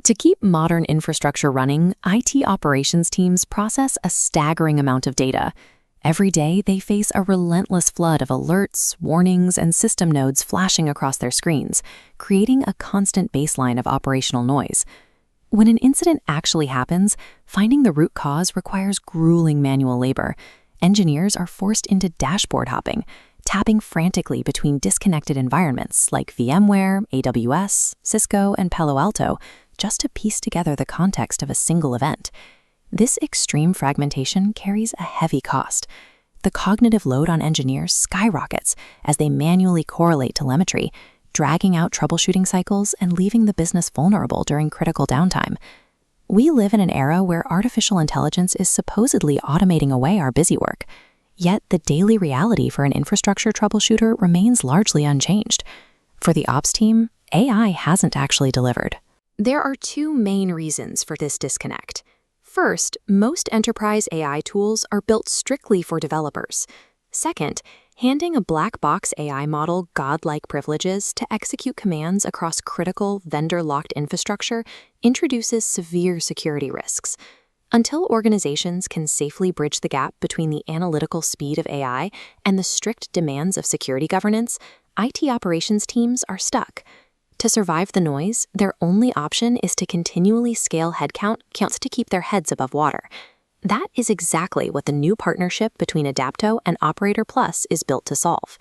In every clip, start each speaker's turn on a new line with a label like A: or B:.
A: To keep modern infrastructure running, IT operations teams process a staggering amount of data. Every day, they face a relentless flood of alerts, warnings, and system nodes flashing across their screens, creating a constant baseline of operational noise. When an incident actually happens, finding the root cause requires grueling manual labor. Engineers are forced into dashboard hopping, tapping frantically between disconnected environments like VMware, AWS, Cisco, and Palo Alto, just to piece together the context of a single event. This extreme fragmentation carries a heavy cost. The cognitive load on engineers skyrockets as they manually correlate telemetry, dragging out troubleshooting cycles and leaving the business vulnerable during critical downtime. We live in an era where artificial intelligence is supposedly automating away our busy work. Yet the daily reality for an infrastructure troubleshooter remains largely unchanged. For the ops team, AI hasn't actually delivered. There are two main reasons for this disconnect. First, most enterprise AI tools are built strictly for developers. Second, handing a black box AI model godlike privileges to execute commands across critical, vendor-locked infrastructure introduces severe security risks. Until organizations can safely bridge the gap between the analytical speed of AI and the strict demands of security governance, IT operations teams are stuck. To survive the noise, their only option is to continually scale headcount counts to keep their heads above water. That is exactly what the new partnership between Adapto and Operator Plus is built to solve.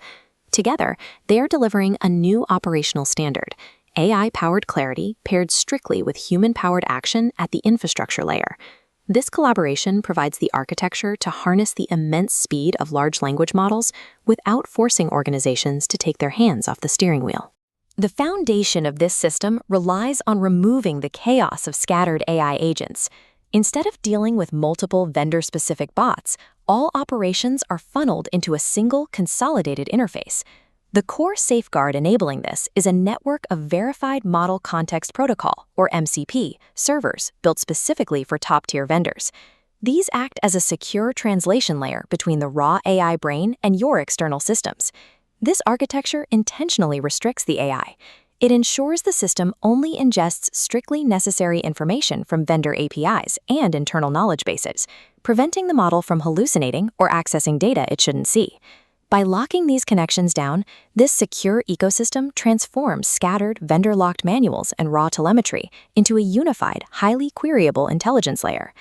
A: Together, they are delivering a new operational standard, AI-powered clarity paired strictly with human-powered action at the infrastructure layer. This collaboration provides the architecture to harness the immense speed of large language models without forcing organizations to take their hands off the steering wheel. The foundation of this system relies on removing the chaos of scattered AI agents. Instead of dealing with multiple vendor-specific bots, all operations are funneled into a single consolidated interface. The core safeguard enabling this is a network of Verified Model Context Protocol, or MCP, servers built specifically for top-tier vendors. These act as a secure translation layer between the raw AI brain and your external systems. This architecture intentionally restricts the AI. It ensures the system only ingests strictly necessary information from vendor APIs and internal knowledge bases, preventing the model from hallucinating or accessing data it shouldn't see. By locking these connections down, this secure ecosystem transforms scattered, vendor-locked manuals and raw telemetry into a unified, highly queryable intelligence layer.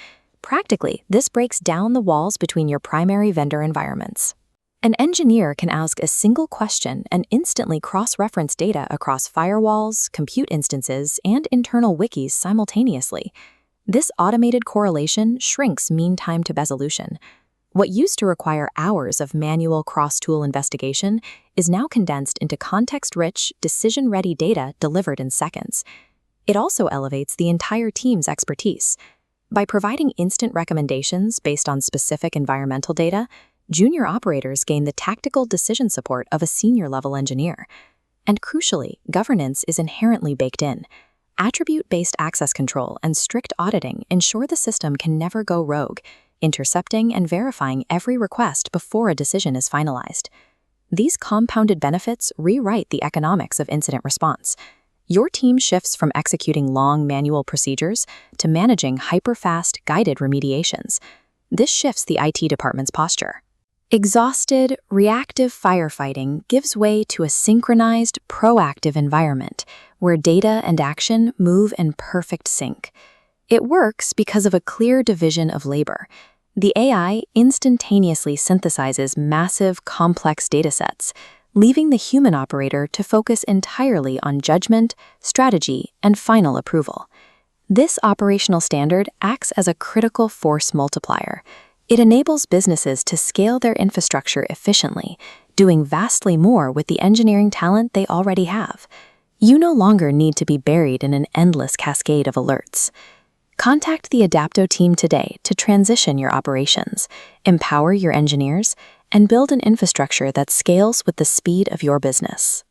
A: Practically, this breaks down the walls between your primary vendor environments. An engineer can ask a single question and instantly cross-reference data across firewalls, compute instances, and internal wikis simultaneously. This automated correlation shrinks mean time to resolution. What used to require hours of manual cross-tool investigation is now condensed into context-rich, decision-ready data delivered in seconds. It also elevates the entire team's expertise. By providing instant recommendations based on specific environmental data, junior operators gain the tactical decision support of a senior-level engineer. And crucially, governance is inherently baked in. Attribute-based access control and strict auditing ensure the system can never go rogue, intercepting and verifying every request before a decision is finalized. These compounded benefits rewrite the economics of incident response. Your team shifts from executing long manual procedures to managing hyper-fast, guided remediations. This shifts the IT department's posture. Exhausted, reactive firefighting gives way to a synchronized, proactive environment where data and action move in perfect sync. It works because of a clear division of labor. The AI instantaneously synthesizes massive, complex datasets, leaving the human operator to focus entirely on judgment, strategy, and final approval. This operational standard acts as a critical force multiplier. It enables businesses to scale their infrastructure efficiently, doing vastly more with the engineering talent they already have. You no longer need to be buried in an endless cascade of alerts. Contact the Adapto team today to transition your operations, empower your engineers, and build an infrastructure that scales with the speed of your business.